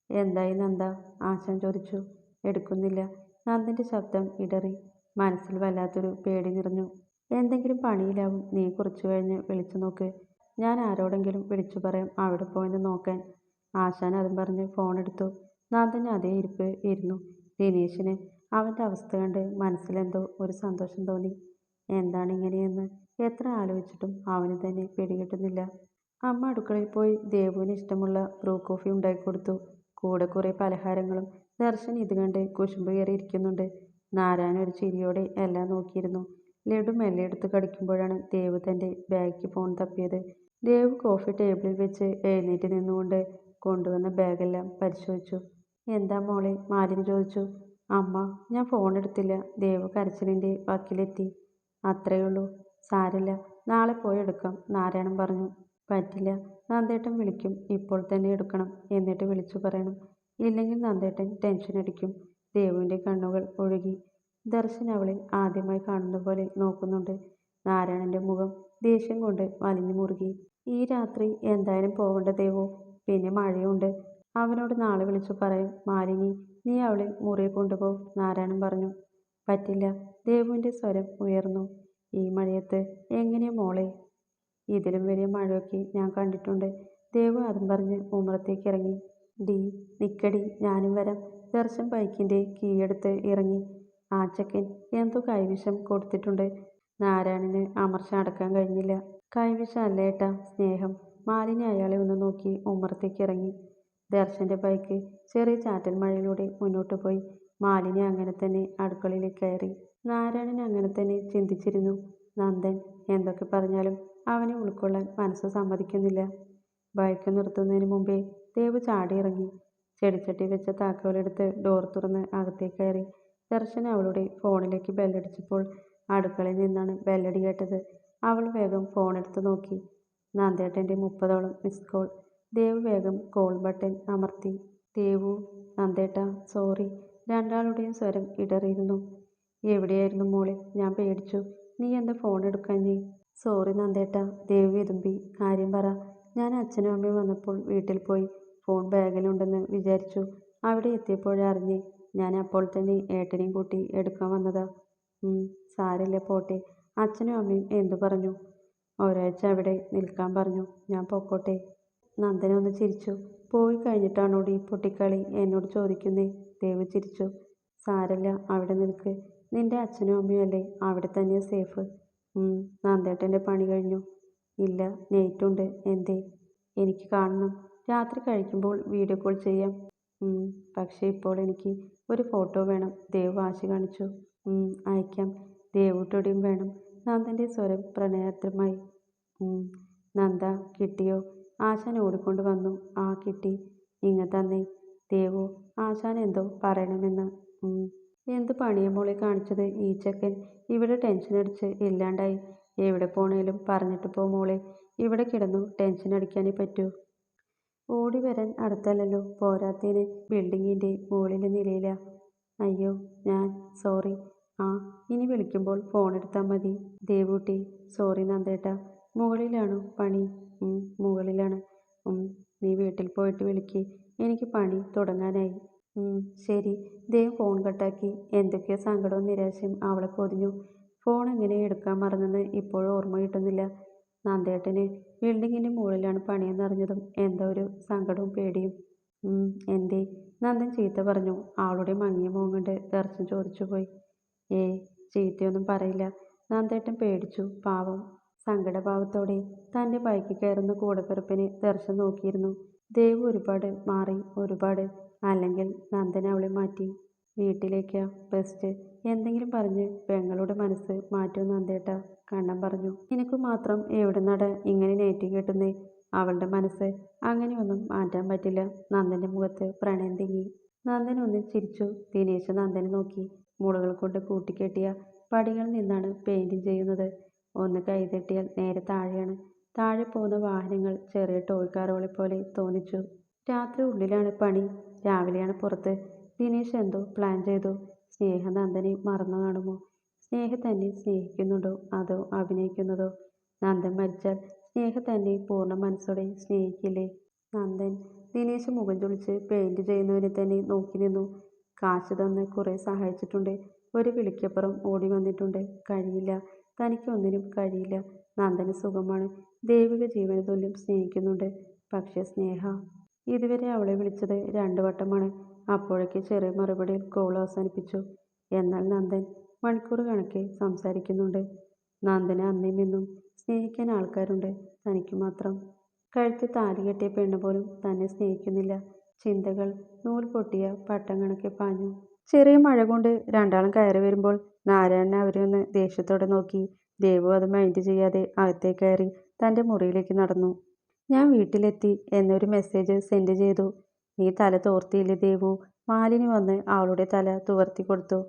എന്തായി നന്ദ? ആശാൻ ചോദിച്ചു. എടുക്കുന്നില്ല. നന്ദൻ്റെ ശബ്ദം ഇടറി. മനസ്സിൽ വല്ലാത്തൊരു പേടി നിറഞ്ഞു. എന്തെങ്കിലും പണിയിലാവും. നീ കുറച്ചു കഴിഞ്ഞ് വിളിച്ചു നോക്ക്. ഞാൻ ആരോടെങ്കിലും വിളിച്ചു പറയാം അവിടെ പോയെന്ന് നോക്കാൻ. ആശാൻ അതും പറഞ്ഞ് ഫോണെടുത്തു. നന്ദൻ അതേ ഇരിപ്പ് ഇരുന്നു. ദിനേശിന് അവൻ്റെ അവസ്ഥ കണ്ട് മനസ്സിലെന്തോ ഒരു സന്തോഷം തോന്നി. എന്താണ് ഇങ്ങനെയെന്ന് എത്ര ആലോചിച്ചിട്ടും അവന് തന്നെ പിടികിട്ടുന്നില്ല. അമ്മ അടുക്കളയിൽ പോയി ദേവുവിന് ഇഷ്ടമുള്ള ബ്രൂ കോഫി ഉണ്ടാക്കിക്കൊടുത്തു. കൂടെ കുറേ പലഹാരങ്ങളും. ദർശൻ ഇത് കണ്ട് കുശുമ്പ് കയറിയിരിക്കുന്നുണ്ട്. നാരായണ ഒരു ചിരിയോടെ എല്ലാം നോക്കിയിരുന്നു. ലഡു മെല്ലെ എടുത്ത് കടിക്കുമ്പോഴാണ് ദേവ് തൻ്റെ ബാഗിക്ക് ഫോൺ തപ്പിയത്. ദേവ് കോഫി ടേബിളിൽ വെച്ച് എഴുന്നേറ്റ് നിന്നുകൊണ്ട് കൊണ്ടുവന്ന ബാഗെല്ലാം പരിശോധിച്ചു. എന്താ മോളെ? മാലിനി ചോദിച്ചു. അമ്മ, ഞാൻ ഫോൺ എടുത്തില്ല. ദേവ് കരച്ചിലിൻ്റെ വക്കിലെത്തി. അത്രയുള്ളൂ. സാരില്ല, നാളെ പോയി എടുക്കാം, നാരായണൻ പറഞ്ഞു. പറ്റില്ല, നന്ദേട്ടൻ വിളിക്കും. ഇപ്പോൾ തന്നെ എടുക്കണം. എന്നിട്ട് വിളിച്ചു പറയണം. ഇല്ലെങ്കിൽ നന്ദേട്ടൻ ടെൻഷൻ അടിക്കും. ദേവുവിൻ്റെ കണ്ണുകൾ ഒഴുകി. ദർശൻ അവളെ ആദ്യമായി കാണുന്ന പോലെ നോക്കുന്നുണ്ട്. നാരായണൻ്റെ മുഖം ദേഷ്യം കൊണ്ട് വലിഞ്ഞു മുറുകി. ഈ രാത്രി എന്തായാലും പോകണ്ട ദേവു. പിന്നെ മഴയുണ്ട്. അവനോട് നാളെ വിളിച്ചു പറയും. മാലിനി, നീ അവളെ മുറിയിൽ കൊണ്ടുപോ, നാരായണൻ പറഞ്ഞു. പറ്റില്ല. ദേവുവിൻ്റെ സ്വരം ഉയർന്നു. ഈ മഴയത്ത് എങ്ങനെയാ മോളെ? ഇതിലും വലിയ മഴയൊക്കെ ഞാൻ കണ്ടിട്ടുണ്ട്. ദേവു അതും പറഞ്ഞ് ഉമ്മറത്തേക്ക് ഇറങ്ങി. ഡി, നിക്കടി, ഞാനും വരാം. ദർശൻ ബൈക്കിൻ്റെ കീയെടുത്ത് ഇറങ്ങി. ആ ചെക്കൻ എന്തോ കൈവിഷം കൊടുത്തിട്ടുണ്ട്. നാരായണന് അമർച്ച അടക്കാൻ കഴിഞ്ഞില്ല. കൈവിഷം അല്ല ഏട്ടാ, സ്നേഹം. മാലിനി അയാളെ ഒന്ന് നോക്കി ഉമ്മറത്തേക്ക് ഇറങ്ങി. ദർശൻ്റെ ബൈക്ക് ചെറിയ ചാറ്റൽ മഴയിലൂടെ മുന്നോട്ട് പോയി. മാലിനി അങ്ങനെ തന്നെ അടുക്കളയിലേക്ക് കയറി. നാരായണൻ അങ്ങനെ തന്നെ ചിന്തിച്ചിരുന്നു. നന്ദൻ എന്തൊക്കെ പറഞ്ഞാലും അവനെ ഉൾക്കൊള്ളാൻ മനസ്സ് സമ്മതിക്കുന്നില്ല. ബൈക്ക് നിർത്തുന്നതിന് മുമ്പേ ദേവ് ചാടിയിറങ്ങി. ചെടിച്ചട്ടി വെച്ച താക്കോലെടുത്ത് ഡോർ തുറന്ന് അകത്തേക്ക് കയറി. ദർശൻ അവളുടെ ഫോണിലേക്ക് ബെല്ലടിച്ചപ്പോൾ അടുക്കളയിൽ നിന്നാണ് ബെല്ലടി കേട്ടത്. അവൾ വേഗം ഫോണെടുത്ത് നോക്കി. നന്ദേട്ടൻ്റെ 30ഓളം മിസ് കോൾ. ദേവ് വേഗം കോൾ ബട്ടൺ അമർത്തി. ദേവു, നന്ദേട്ടാ, സോറി. രണ്ടാളുടെയും സ്വരം ഇടറിയിരുന്നു. എവിടെയായിരുന്നു മോളെ? ഞാൻ പേടിച്ചു. നീ എന്താ ഫോൺ എടുക്കാഞ്ഞേ? സോറി നന്ദേട്ടാ, ദേവ് വിതുമ്പി. കാര്യം പറ. ഞാൻ അച്ഛനും അമ്മയും വന്നപ്പോൾ വീട്ടിൽ പോയി. ഫോൺ ബാഗിലുണ്ടെന്ന് വിചാരിച്ചു. അവിടെ എത്തിയപ്പോഴറിഞ്ഞേ. ഞാൻ അപ്പോൾ തന്നെ ഏട്ടനെയും കൂട്ടി എടുക്കാൻ വന്നതാ. സാരില്ല, പോട്ടെ. അച്ഛനും അമ്മയും എന്തു പറഞ്ഞു? ഒരാഴ്ച അവിടെ നിൽക്കാൻ പറഞ്ഞു. ഞാൻ പൊക്കോട്ടെ? നന്ദന ഒന്ന് ചിരിച്ചു. പോയി കഴിഞ്ഞിട്ടാണോടി പൊട്ടിക്കളി എന്നോട് ചോദിക്കുന്നേ? ദേവ് ചിരിച്ചു. സാരല്ല, അവിടെ നിൽക്ക്. നിന്റെ അച്ഛനും അമ്മയും അല്ലേ അവിടെ തന്നെയാ സേഫ്. നന്ദേട്ടൻ്റെ പണി കഴിഞ്ഞു? ഇല്ല, നെയ്റ്റുണ്ട്. എന്തേ? എനിക്ക് കാണണം. രാത്രി കഴിക്കുമ്പോൾ വീഡിയോ കോൾ ചെയ്യാം. പക്ഷേ ഇപ്പോൾ എനിക്ക് ഒരു ഫോട്ടോ വേണം. ദേവ് വാശി കാണിച്ചു. അയക്കാം. ദേവൂട്ടോടെയും വേണം. നന്ദൻ്റെ സ്വരം പ്രണയാർദ്രമായി. നന്ദ, കിട്ടിയോ? ആശാൻ ഓടിക്കൊണ്ട് വന്നു. ആ കിട്ടി. ഇങ്ങ തന്നെ. ദേവു, ആശാൻ എന്തോ പറയണമെന്ന്. എന്ത് പണിയാ മോളെ കാണിച്ചത് ഈ ചെക്കൻ? ഇവിടെ ടെൻഷൻ അടിച്ച് ഇല്ലാണ്ടായി. എവിടെ പോണേലും പറഞ്ഞിട്ട് പോ മോളെ. ഇവിടെ കിടന്നു ടെൻഷൻ അടിക്കാനേ പറ്റൂ. ഓടി വരാൻ അടുത്തല്ലല്ലോ. പോരാത്തതിന് ബിൽഡിങ്ങിൻ്റെ മുകളിലെ നിലയിലാ. അയ്യോ, സോറി. ഇനി വിളിക്കുമ്പോൾ ഫോൺ എടുത്താൽ മതി. ദേവൂട്ടി, സോറി നന്ദേട്ടാ. മുകളിലാണോ പണി? മുകളിലാണ്. നീ വീട്ടിൽ പോയിട്ട് വിളിക്ക്. എനിക്ക് പണി തുടങ്ങാനായി. ശരി. ദേവ് ഫോൺ കട്ടാക്കി. എന്തൊക്കെയോ സങ്കടവും നിരാശയും അവളെ പൊതിഞ്ഞു. ഫോൺ എങ്ങനെ എടുക്കാൻ മറന്നെന്ന് ഇപ്പോഴും ഓർമ്മ കിട്ടുന്നില്ല. നന്ദേട്ടന് ബിൽഡിങ്ങിൻ്റെ മുകളിലാണ് പണിയെന്നറിഞ്ഞതും എന്താ ഒരു സങ്കടവും പേടിയും. എന്തേ? നന്ദൻ ചീത്ത പറഞ്ഞു. അവളുടെ മങ്ങിയ മുഖം കണ്ട് ദർശൻ ചോദിച്ചു പോയി. ചീത്തയൊന്നും പറയില്ല. നന്ദേട്ടൻ പേടിച്ചു. പാവം. സങ്കടഭാവത്തോടെ തൻ്റെ ബൈക്കിൽ കയറുന്ന കൂടപ്പിറപ്പിനെ ദർശൻ നോക്കിയിരുന്നു. ദേവ് ഒരുപാട് മാറി, ഒരുപാട്. അല്ലെങ്കിൽ നന്ദൻ അവളെ മാറ്റി. വീട്ടിലേക്കാ ബെസ്റ്റ്. എന്തെങ്കിലും പറഞ്ഞ് പെങ്ങളുടെ മനസ്സ് മാറ്റും നന്ദേട്ടാ, കണ്ണൻ പറഞ്ഞു. നിനക്ക് മാത്രം എവിടെ നട ഇങ്ങനെ നെറ്റി കെട്ടുന്നേ? അവളുടെ മനസ്സ് അങ്ങനെയൊന്നും മാറ്റാൻ പറ്റില്ല. നന്ദൻ്റെ മുഖത്ത് പ്രണയം തിങ്ങി. നന്ദൻ ഒന്ന് ചിരിച്ചു. ദിനേശ് നന്ദനെ നോക്കി. മുളകൾ കൊണ്ട് കൂട്ടിക്കെട്ടിയ പടികളിൽ നിന്നാണ് പെയിൻറ്റിങ് ചെയ്യുന്നത്. ഒന്ന് കൈതട്ടിയാൽ നേരെ താഴെയാണ്. താഴെ പോകുന്ന വാഹനങ്ങൾ ചെറിയ ടോയ് കാറുകളെ പോലെ തോന്നിച്ചു. രാത്രി ഉള്ളിലാണ് പണി, രാവിലെയാണ് പുറത്ത്. ദിനേശ് എന്തോ പ്ലാൻ ചെയ്തു. സ്നേഹ നന്ദനെ മറന്നു കാണുമോ? സ്നേഹ തന്നെ സ്നേഹിക്കുന്നുണ്ടോ അതോ അഭിനയിക്കുന്നതോ? നന്ദൻ മരിച്ചാൽ സ്നേഹ തന്നെ പൂർണ്ണ മനസ്സോടെ സ്നേഹിക്കില്ലേ? നന്ദൻ ദിനേശ് മുഖം ചൊളിച്ച് പെയിന്റ് ചെയ്യുന്നവനെ തന്നെ നോക്കി നിന്നു. കാശ് തന്ന് കുറെ സഹായിച്ചിട്ടുണ്ട്. ഒരു വിളിക്കപ്പുറം ഓടി വന്നിട്ടുണ്ട്. കഴിയില്ല, തനിക്കൊന്നിനും കഴിയില്ല. നന്ദന് സുഖമാണ്. ദേവിക ജീവന് തുല്യം സ്നേഹിക്കുന്നുണ്ട്. പക്ഷെ സ്നേഹ ഇതുവരെ അവളെ വിളിച്ചത് 2 വട്ടമാണ്. അപ്പോഴേക്ക് ചെറിയ മറുപടിയിൽ കോൾ അവസാനിപ്പിച്ചു. എന്നാൽ നന്ദൻ മണിക്കൂർ കണക്കെ സംസാരിക്കുന്നുണ്ട്. നന്ദന് അന്നേം ഇന്നും സ്നേഹിക്കാൻ ആൾക്കാരുണ്ട്. തനിക്ക് മാത്രം. കഴുത്തിൽ താലി കെട്ടിയ പെണ്ണ് പോലും തന്നെ സ്നേഹിക്കുന്നില്ല. ചിന്തകൾ നൂൽ പൊട്ടിയ പട്ടം കണക്കെ പാഞ്ഞു. ചെറിയ മഴ കൊണ്ട് രണ്ടാളും കയറി വരുമ്പോൾ നാരായണൻ അവരെ ഒന്ന് ദേഷ്യത്തോടെ നോക്കി. ദേവു അത് മൈൻഡ് ചെയ്യാതെ അകത്തേക്ക് കയറി തൻ്റെ മുറിയിലേക്ക് നടന്നു. ഞാൻ വീട്ടിലെത്തി എന്നൊരു മെസ്സേജ് സെൻഡ് ചെയ്തു. നീ തല തോർത്തിയില്ലേ ദേവു? മാലിനി വന്ന് അവളുടെ തല തുവർത്തി കൊടുത്തു.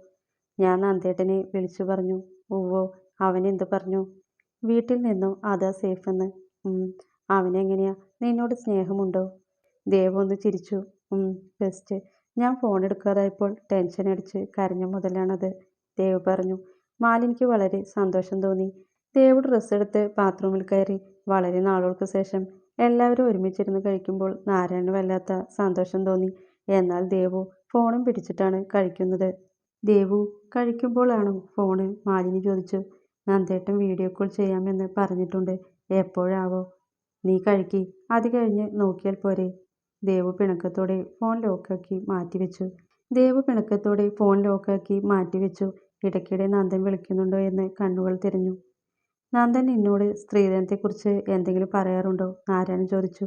ഞാൻ നന്ദേട്ടനെ വിളിച്ചു പറഞ്ഞു. ഉവ്വോ, അവൻ എന്തു പറഞ്ഞു? വീട്ടിൽ നിന്നോ അതാ സേഫെന്ന്. അവനെങ്ങനെയാ? നിന്നോട് സ്നേഹമുണ്ടോ? ദേവു ഒന്ന് ചിരിച്ചു. ബെസ്റ്റ്. ഞാൻ ഫോൺ എടുക്കാതായപ്പോൾ ടെൻഷൻ അടിച്ച് കരഞ്ഞ മുതലാണത്, ദേവ് പറഞ്ഞു. മാലിനിക്ക് വളരെ സന്തോഷം തോന്നി. ദേവ് ഡ്രസ്സ് എടുത്ത് ബാത്റൂമിൽ കയറി. വളരെ നാളുകൾക്ക് ശേഷം എല്ലാവരും ഒരുമിച്ചിരുന്ന് കഴിക്കുമ്പോൾ നാരായണന് വല്ലാത്ത സന്തോഷം തോന്നി. എന്നാൽ ദേവു ഫോണും പിടിച്ചിട്ടാണ് കഴിക്കുന്നത്. ദേവു കഴിക്കുമ്പോഴാണോ ഫോണ്? മാലിനി ചോദിച്ചു. നന്ദേട്ടൻ വീഡിയോ കോൾ ചെയ്യാമെന്ന് പറഞ്ഞിട്ടുണ്ട്. എപ്പോഴാവോ? നീ കഴിക്കി, അത് കഴിഞ്ഞ് നോക്കിയാൽ പോരെ? ദേവു പിണക്കത്തോടെ ഫോൺ ലോക്കാക്കി മാറ്റിവെച്ചു. ഇടയ്ക്കിടെ നന്ദൻ വിളിക്കുന്നുണ്ടോ എന്ന് കണ്ണുകൾ തിരഞ്ഞു. നന്ദൻ നിന്നോട് സ്ത്രീധനത്തെക്കുറിച്ച് എന്തെങ്കിലും പറയാറുണ്ടോ? നാരായണൻ ചോദിച്ചു.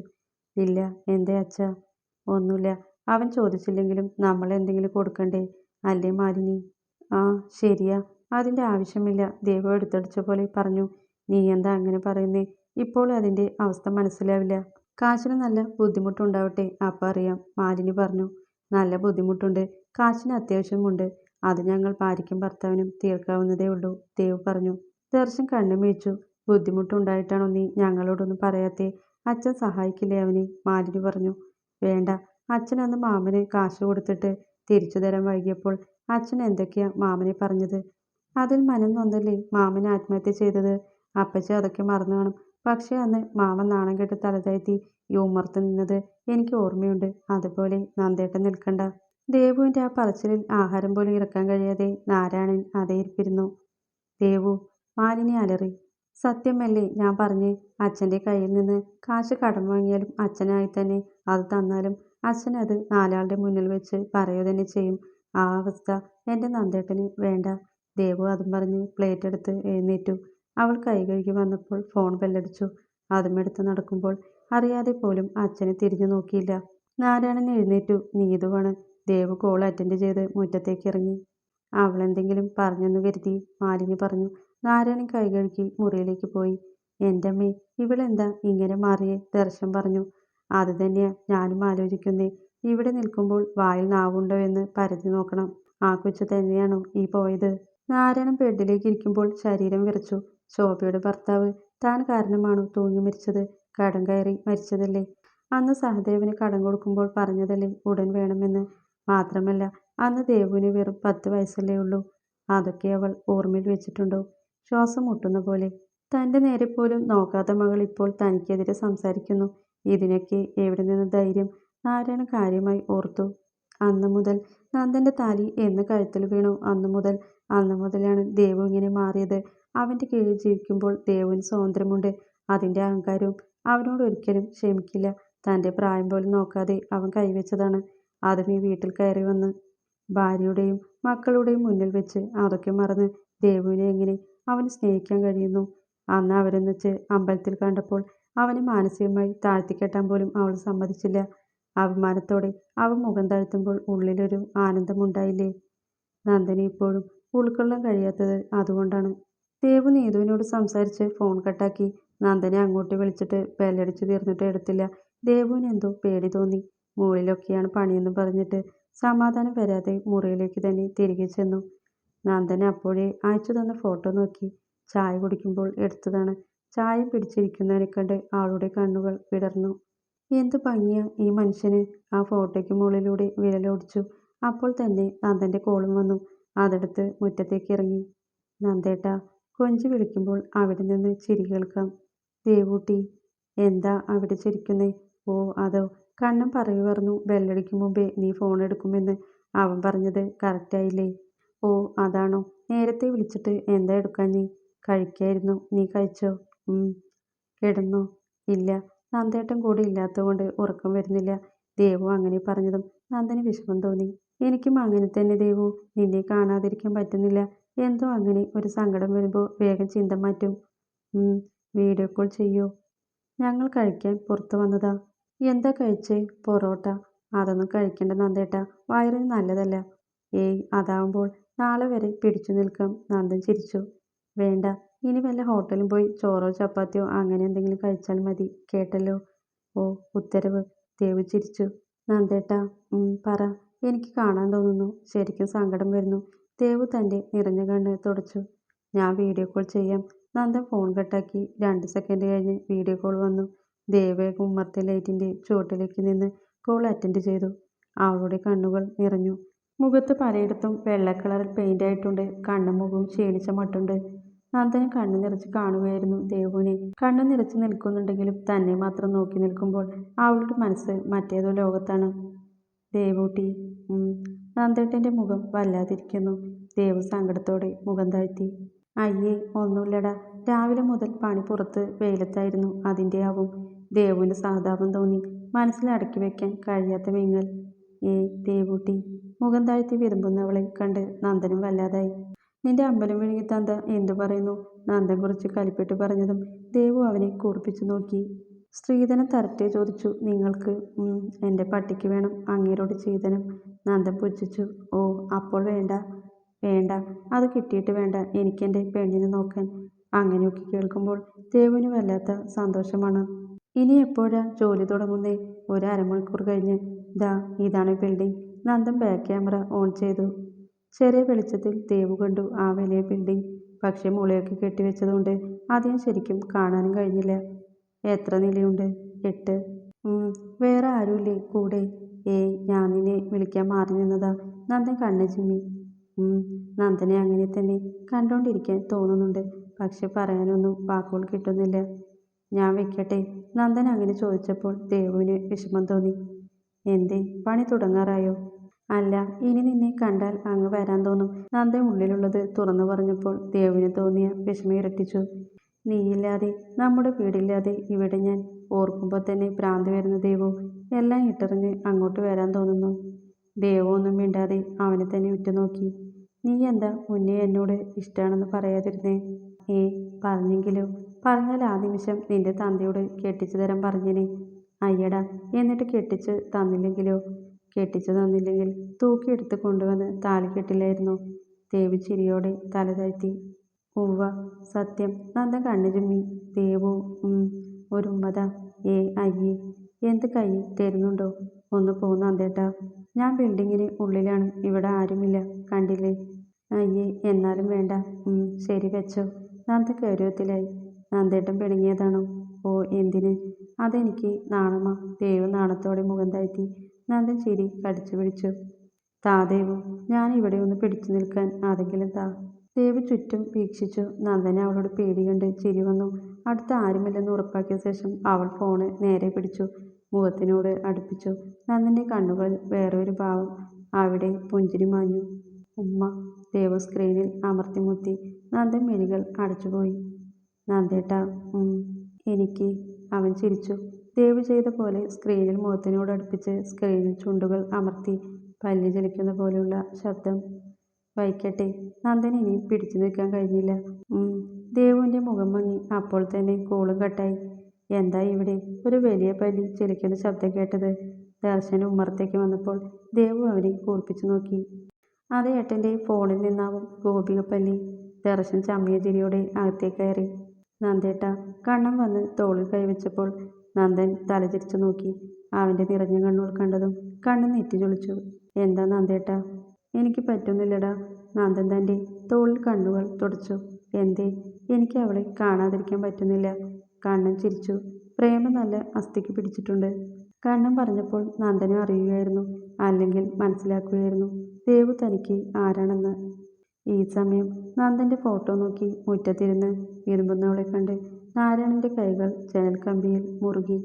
ഇല്ല. എന്തേ അച്ഛാ? ഒന്നുമില്ല. അവൻ ചോദിച്ചില്ലെങ്കിലും നമ്മൾ എന്തെങ്കിലും കൊടുക്കണ്ടേ? അല്ലേ മാലിനി? ആ ശരിയാ, അതിൻ്റെ ആവശ്യമില്ല, ദേവു എടുത്തടിച്ച പോലെ പറഞ്ഞു. നീ എന്താ അങ്ങനെ പറയുന്നേ? ഇപ്പോൾ അതിൻ്റെ അവസ്ഥ മനസ്സിലാവില്ല. കാശിന് നല്ല ബുദ്ധിമുട്ടുണ്ടാവട്ടെ, അപ്പം അറിയാം, മാലിനി പറഞ്ഞു. നല്ല ബുദ്ധിമുട്ടുണ്ട്. കാശിന് അത്യാവശ്യമുണ്ട്. അത് ഞങ്ങൾ ഭാര്യയ്ക്കും ഭർത്താവിനും തീർക്കാവുന്നതേ ഉള്ളൂ, ദേവ് പറഞ്ഞു. ദർശൻ കണ്ണു മിഴിച്ചു. ബുദ്ധിമുട്ടുണ്ടായിട്ടാണോ നീ ഞങ്ങളോടൊന്നും പറയാത്തേ? അച്ഛൻ സഹായിക്കില്ലേ അവനെ? മാലിനി പറഞ്ഞു. വേണ്ട. അച്ഛൻ അന്ന് മാമന് കാശ് കൊടുത്തിട്ട് തിരിച്ചു തരാൻ വൈകിയപ്പോൾ അച്ഛൻ എന്തൊക്കെയാ മാമനെ പറഞ്ഞത്? അതിൽ മനം നൊന്തല്ലേ മാമൻ ആത്മഹത്യ ചെയ്തത്? അപ്പച്ചി അതൊക്കെ മറന്നു കാണും. പക്ഷേ അന്ന് മാമൻ നാണം കെട്ട് തലതാഴ്ത്തി ഈ ഉമ്മർത്ത് നിന്നത് എനിക്ക് ഓർമ്മയുണ്ട്. അതുപോലെ നന്ദേട്ടൻ നിൽക്കണ്ട. ദേവുവിൻ്റെ ആ പറച്ചിലിൽ ആഹാരം പോലും ഇറക്കാൻ കഴിയാതെ നാരായണൻ അതേ ഇരിപ്പിരുന്നു. ദേവു, മാലിനി അലറി. സത്യമല്ലേ ഞാൻ പറഞ്ഞേ? അച്ഛൻ്റെ കയ്യിൽ നിന്ന് കാശ് കടം വാങ്ങിയാലും അച്ഛനായി തന്നെ അത് തന്നാലും അച്ഛൻ അത് 4 ആളുടെ മുന്നിൽ വെച്ച് പറയുക തന്നെ ചെയ്യും. ആ അവസ്ഥ എൻ്റെ നന്ദേട്ടന് വേണ്ട. ദേവു അതും പറഞ്ഞ് പ്ലേറ്റ് എടുത്ത് എഴുന്നേറ്റു. അവൾ കൈ കഴുകി വന്നപ്പോൾ ഫോൺ ബെല്ലടിച്ചു. അതും എടുത്ത് നടക്കുമ്പോൾ അറിയാതെ പോലും അച്ഛനെ തിരിഞ്ഞു നോക്കിയില്ല. നാരായണൻ എഴുന്നേറ്റു. നീതുവാണ്. ദേവു കോൾ അറ്റൻഡ് ചെയ്ത് മുറ്റത്തേക്ക് ഇറങ്ങി. അവളെന്തെങ്കിലും പറഞ്ഞെന്നു കരുതി, മാലിനി പറഞ്ഞു. നാരായണൻ കൈ കഴുകി മുറിയിലേക്ക് പോയി. എൻ്റെ അമ്മേ, ഇവളെന്താ ഇങ്ങനെ മാറിയേ? ദർശൻ പറഞ്ഞു. അത് തന്നെയാ ഞാനും ആലോചിക്കുന്നേ. ഇവിടെ നിൽക്കുമ്പോൾ വായിൽ നാവുണ്ടോ എന്ന് പരതി നോക്കണം. ആ കൊച്ചു തന്നെയാണോ ഈ പോയത്? നാരായണൻ ബെഡിലേക്ക് ഇരിക്കുമ്പോൾ ശരീരം വിറച്ചു. ശോഭയുടെ ഭർത്താവ് താൻ കാരണമാണോ തൂങ്ങി മരിച്ചത്? കടം കയറി മരിച്ചതല്ലേ? അന്ന് സഹദേവന് കടം കൊടുക്കുമ്പോൾ പറഞ്ഞതല്ലേ ഉടൻ വേണമെന്ന്? മാത്രമല്ല അന്ന് ദേവുവിന് വെറും 10 വയസ്സല്ലേ ഉള്ളൂ. അതൊക്കെ അവൾ ഓർമ്മയിൽ വെച്ചിട്ടുണ്ടോ? ശ്വാസം മുട്ടുന്ന പോലെ. തൻ്റെ നേരെ പോലും നോക്കാത്ത മകൾ ഇപ്പോൾ തനിക്കെതിരെ സംസാരിക്കുന്നു. ഇതിനൊക്കെ എവിടെ നിന്ന് ധൈര്യം? നാരായണൻ കാര്യമായി ഓർത്തു. അന്ന് മുതൽ നന്ദൻ്റെ താലി എന്ന് കഴുത്തിൽ വീണു അന്ന് മുതലാണ് ദേവു ഇങ്ങനെ മാറിയത്. അവൻ്റെ കീഴിൽ ജീവിക്കുമ്പോൾ ദേവുവിന് സ്വാതന്ത്ര്യമുണ്ട്. അതിൻ്റെ അഹങ്കാരവും അവനോട് ഒരിക്കലും ക്ഷമിക്കില്ല. തൻ്റെ പ്രായം പോലും നോക്കാതെ അവൻ കൈവച്ചതാണ്. അതും ഈ വീട്ടിൽ കയറി വന്ന് ഭാര്യയുടെയും മക്കളുടെയും മുന്നിൽ വെച്ച്. അതൊക്കെ മറന്ന് ദേവുവിനെ എങ്ങനെ അവന് സ്നേഹിക്കാൻ കഴിയുന്നു? അന്ന് അവരൊന്നിച്ച് അമ്പലത്തിൽ കണ്ടപ്പോൾ അവനെ മാനസികമായി താഴ്ത്തിക്കെട്ടാൻ പോലും അവൾ സമ്മതിച്ചില്ല. അഭിമാനത്തോടെ അവൻ മുഖം താഴ്ത്തുമ്പോൾ ഉള്ളിലൊരു ആനന്ദമുണ്ടായില്ലേ? നന്ദനെ ഇപ്പോഴും ഉൾക്കൊള്ളാൻ കഴിയാത്തത് അതുകൊണ്ടാണ്. ദേവു നീതുവിനോട് സംസാരിച്ച് ഫോൺ കട്ടാക്കി. നന്ദനെ അങ്ങോട്ട് വിളിച്ചിട്ട് ബെല്ലടിച്ചു തീർന്നിട്ട് എടുത്തില്ല. ദേവുവിന് എന്തോ പേടി തോന്നി. മുകളിലൊക്കെയാണ് പണിയെന്ന് പറഞ്ഞിട്ട് സമാധാനം വരാതെ മുറിയിലേക്ക് തന്നെ തിരികെ ചെന്നു. നന്ദൻ അപ്പോഴേ അയച്ചു തന്ന ഫോട്ടോ നോക്കി. ചായ കുടിക്കുമ്പോൾ എടുത്തതാണ്. ചായം പിടിച്ചിരിക്കുന്നവനെ കണ്ട് അവളുടെ കണ്ണുകൾ വിടർന്നു. എന്തു ഭംഗിയാ ഈ മനുഷ്യന്! ആ ഫോട്ടോയ്ക്ക് മുകളിലൂടെ വിരലോടിച്ചു. അപ്പോൾ തന്നെ നന്ദൻ്റെ കോളും വന്നു. അതെടുത്ത് മുറ്റത്തേക്ക് ഇറങ്ങി. നന്ദേട്ടാ, കൊഞ്ചി വിളിക്കുമ്പോൾ അവിടെ നിന്ന് ചിരി കേൾക്കാം. ദേവൂട്ടി, എന്താ അവിടെ ചിരിക്കുന്നേ? ഓ അതോ. കണ്ണൻ പറയുമായിരുന്നു ബെല്ലടിക്കും മുമ്പേ നീ ഫോൺ എടുക്കുമെന്ന്. അവൻ പറഞ്ഞത് കറക്റ്റായില്ലേ? ഓ അതാണോ. നേരത്തെ വിളിച്ചിട്ട് എന്താ എടുക്കാഞ്ഞേ? കഴിക്കായിരുന്നു. നീ കഴിച്ചോ? കിടന്നോ? ഇല്ല. നന്ദേട്ടൻ കൂടെ ഇല്ലാത്തതുകൊണ്ട് ഉറക്കം വരുന്നില്ല. ദേവു അങ്ങനെ പറഞ്ഞതും നന്ദന് വിഷമം തോന്നി. എനിക്കും അങ്ങനെ തന്നെ ദേവു. നിന്നെ കാണാതിരിക്കാൻ പറ്റുന്നില്ല. എന്തോ അങ്ങനെ ഒരു സങ്കടം വരുമ്പോൾ വേഗം ചിന്ത മാറ്റും. വീഡിയോ കോൾ ചെയ്യോ? ഞങ്ങൾ കഴിക്കാൻ പുറത്തു വന്നതാ. എന്താ കഴിച്ചേ? പൊറോട്ട. അതൊന്നും കഴിക്കണ്ട നന്ദേട്ടാ, വയറിന് നല്ലതല്ല. ഏയ് അതാവുമ്പോൾ നാളെ വരെ പിടിച്ചു നിൽക്കാം. നന്ദൻ ചിരിച്ചു. വേണ്ട, ഇനി വല്ല ഹോട്ടലിൽ പോയി ചോറോ ചപ്പാത്തിയോ അങ്ങനെ എന്തെങ്കിലും കഴിച്ചാൽ മതി. കേട്ടല്ലോ? ഓ ഉത്തരവ്. ദേവു ചിരിച്ചു. നന്ദേട്ടാ പറ. എനിക്ക് കാണാൻ തോന്നുന്നു. ശരിക്കും സങ്കടം വരുന്നു. ദേവു തൻ്റെ നിറഞ്ഞ കണ്ണ് തുടച്ചു. ഞാൻ വീഡിയോ കോൾ ചെയ്യാം. നന്ദൻ ഫോൺ കട്ടാക്കി. 2 സെക്കൻഡ് കഴിഞ്ഞ് വീഡിയോ കോൾ വന്നു. ദേവേഗ ഉമ്മർത്തെ ലൈറ്റിൻ്റെ ചുവട്ടിലേക്ക് നിന്ന് കോൾ അറ്റൻഡ് ചെയ്തു. അവളുടെ കണ്ണുകൾ നിറഞ്ഞു. മുഖത്ത് പലയിടത്തും വെള്ള കളറിൽ പെയിന്റ് ആയിട്ടുണ്ട്. കണ്ണും മുഖവും ക്ഷീണിച്ച മട്ടുണ്ട്. നന്ദന് കണ്ണു നിറച്ച് കാണുകയായിരുന്നു ദേവുവിനെ. കണ്ണു നിറച്ച് നിൽക്കുന്നുണ്ടെങ്കിലും തന്നെ മാത്രം നോക്കി നിൽക്കുമ്പോൾ അവളുടെ മനസ്സ് മറ്റേതോ ലോകത്താണ്. ദേവൂട്ടി. നന്ദേട്ടൻ്റെ മുഖം വല്ലാതിരിക്കുന്നു. ദേവു സങ്കടത്തോടെ മുഖം താഴ്ത്തി. അയ്യേ ഒന്നുമില്ലടാ. രാവിലെ മുതൽ പണി പുറത്ത് വെയിലത്തായിരുന്നു. അതിൻ്റെ ആവും. ദേവുവിന് സഹതാപം തോന്നി. മനസ്സിൽ അടക്കി വെക്കാൻ കഴിയാത്ത വിങ്ങൽ. ദേവൂട്ടി. മുഖം താഴ്ത്തി വിതുമ്പുന്നവളെ കണ്ട് നന്ദനും വല്ലാതായി. നിന്റെ അമ്പലം വിഴുങ്ങി തന്ത എന്തു പറയുന്നു? നന്ദൻ കുറിച്ച് കലിപ്പിട്ട് പറഞ്ഞതും ദേവു അവനെ കൂർപ്പിച്ചു നോക്കി. സ്ത്രീധനം തരട്ടെ ചോദിച്ചു. നിങ്ങൾക്ക്? എൻ്റെ പട്ടിക്ക് വേണം അങ്ങേരോട് സ്ത്രീധനം. നന്ദൻ പുച്ഛിച്ചു. ഓ അപ്പോൾ വേണ്ട. വേണ്ട, അത് കിട്ടിയിട്ട് വേണ്ട എനിക്കെൻ്റെ പെണ്ണിനെ നോക്കാൻ. അങ്ങനെയൊക്കെ കേൾക്കുമ്പോൾ ദേവുവിന് വല്ലാത്ത സന്തോഷമാണ്. ഇനി എപ്പോഴാ ജോലി തുടങ്ങുന്നേ? ഒരു അരമണിക്കൂർ കഴിഞ്ഞ്. ദാ ഇതാണ് building. Nandan back camera on ചെയ്തു. ചെറിയ വെളിച്ചത്തിൽ ദേവു കണ്ടു ആ വലിയ ബിൽഡിംഗ്. പക്ഷെ മുളയൊക്കെ കെട്ടിവെച്ചതുകൊണ്ട് അധികം ശരിക്കും കാണാനും കഴിഞ്ഞില്ല. എത്ര നിലയുണ്ട്? 8. വേറെ ആരുമില്ലേ കൂടെ? ഞാൻ നിന്നെ വിളിക്കാൻ മാറി നിന്നതാ. നന്ദൻ കണ്ണ് ചിമ്മി. നന്ദനെ അങ്ങനെ തന്നെ കണ്ടോണ്ടിരിക്കാൻ തോന്നുന്നുണ്ട്. പക്ഷെ പറയാനൊന്നും വാക്കുകൾ കിട്ടുന്നില്ല. ഞാൻ വെക്കട്ടെ? നന്ദൻ അങ്ങനെ ചോദിച്ചപ്പോൾ ദേവുവിന് വിഷമം തോന്നി. എന്തേ, പണി തുടങ്ങാറായോ? അല്ല, ഇനി നിന്നെ കണ്ടാൽ അങ്ങ് വരാൻ തോന്നും. നന്ദൻ ഉള്ളിലുള്ളത് തുറന്നു പറഞ്ഞപ്പോൾ ദേവുവിന് തോന്നിയ വിഷമം ഇരട്ടിച്ചു. നീയില്ലാതെ, നമ്മുടെ വീടില്ലാതെ ഇവിടെ ഞാൻ. ഓർക്കുമ്പോൾ തന്നെ ഭ്രാന്ത് വരുന്ന ദേവു. എല്ലാം ഇട്ടെറിഞ്ഞ് അങ്ങോട്ട് വരാൻ തോന്നുന്നു. ദേവു ഒന്നും മിണ്ടാതെ അവനെ തന്നെ ഉറ്റുനോക്കി. നീ എന്താ മുന്നേ എന്നോട് ഇഷ്ടമാണെന്ന് പറയാതിരുന്നേ? പറഞ്ഞെങ്കിലോ? പറഞ്ഞാൽ ആ നിമിഷം നിന്റെ തന്തയോട് കെട്ടിച്ചു തരാൻ പറഞ്ഞേനെ. അയ്യടാ, എന്നിട്ട് കെട്ടിച്ച് തന്നില്ലെങ്കിലോ? കെട്ടിച്ചു തന്നില്ലെങ്കിൽ തൂക്കിയെടുത്ത് കൊണ്ടുവന്ന് താലി കെട്ടില്ലായിരുന്നോ? ദേവി ചിരിയോടെ തല താഴ്ത്തി. ഉവ്വ സത്യം. നന്ദൻ കണ്ണു ചിമ്മി. ദേവു ഒരു ഉമ്മതാ. അയ്യേ. എന്ത് കൈ തരുന്നുണ്ടോ? ഒന്ന് പോ നന്ദേട്ടാ. ഞാൻ ബിൽഡിങ്ങിന് ഉള്ളിലാണ്. ഇവിടെ ആരുമില്ല. കണ്ടില്ലേ? അയ്യേ എന്നാലും വേണ്ട. ശരി വെച്ചോ. നന്ദൻ ഗൗരവത്തിലായി. നന്ദേട്ടൻ പിണങ്ങിയതാണോ? ഓ എന്തിന്? അതെനിക്ക് നാണമാ. ദേവു നാണത്തോടെ മുഖം താഴ്ത്തി. നന്ദൻ ചിരി കടിച്ചു പിടിച്ചു. താ ദേവു, ഞാൻ ഇവിടെ ഒന്ന് പിടിച്ചു നിൽക്കാൻ. അതെങ്കിലും താ. ദേവു ചുറ്റും വീക്ഷിച്ചു. നന്ദന് അവളോട് പേടി കണ്ട് ചിരി വന്നു. അടുത്ത് ആരുമില്ലെന്ന് ഉറപ്പാക്കിയ ശേഷം അവൾ ഫോണ് നേരെ പിടിച്ചു മുഖത്തിനോട് അടുപ്പിച്ചു. നന്ദൻ്റെ കണ്ണുകളിൽ വേറൊരു ഭാവം. അവിടെ പുഞ്ചിരി മാഞ്ഞു. ഉമ്മ. ദേവു സ്ക്രീനിൽ അമർത്തിമുത്തി. നന്ദൻ മിഴികൾ അടച്ചുപോയി. നന്ദേട്ടാ. എനിക്ക്. അവൻ ചിരിച്ചു. ദേവു ചെയ്ത പോലെ സ്ക്രീനിൽ മുഖത്തിനോട് അടുപ്പിച്ച് സ്ക്രീനിൽ ചുണ്ടുകൾ അമർത്തി. പല്ല് ചലിക്കുന്ന പോലെയുള്ള ശബ്ദം. വയ്ക്കട്ടെ. നന്ദന് ഇനിയും പിടിച്ചു നിൽക്കാൻ കഴിഞ്ഞില്ല. ദേവുവിൻ്റെ മുഖം മങ്ങി. അപ്പോൾ തന്നെ കോളും കട്ടായി. എന്താ ഇവിടെ ഒരു വലിയ പല്ലി ചിരിക്കുന്ന ശബ്ദം കേട്ടത്? ദർശൻ ഉമ്മറത്തേക്ക് വന്നപ്പോൾ ദേവു അവനെ കൂർപ്പിച്ചു നോക്കി. അത് ഏട്ടൻ്റെ ഫോണിൽ നിന്നാവും. ഗോപിക പല്ലി. ദർശൻ ചമ്മിയ ചിരിയോടെ അകത്തേക്ക് കയറി. നന്ദേട്ടാ. കണ്ണൻ വന്ന് തോളിൽ കൈവച്ചപ്പോൾ നന്ദൻ തലചിരിച്ചു നോക്കി. അവൻ്റെ നിറഞ്ഞ കണ്ണുകൾ കണ്ടതും കണ്ണ് നെറ്റി ചൊളിച്ചു. എന്താ നന്ദേട്ടാ? എനിക്ക് പറ്റുന്നില്ലടാ. നന്ദൻ തൻ്റെ തോളിൽ കണ്ണുകൾ തുടച്ചു. എന്തേ? എനിക്ക് അവളെ കാണാതിരിക്കാൻ പറ്റുന്നില്ല. കണ്ണൻ ചിരിച്ചു. പ്രേമം നല്ല അസ്ഥിക്ക് പിടിച്ചിട്ടുണ്ട്. കണ്ണൻ പറഞ്ഞപ്പോൾ നന്ദനും അറിയുകയായിരുന്നു, അല്ലെങ്കിൽ മനസ്സിലാക്കുകയായിരുന്നു ദേവു തനിക്ക് ആരാണെന്ന്. ഈ സമയം നന്ദൻ്റെ ഫോട്ടോ നോക്കി മുറ്റത്തിരുന്ന് വിരുമ്പുന്നവളെ കണ്ട് നാരായണൻ്റെ കൈകൾ ജനൽ കമ്പിയിൽ മുറുകി.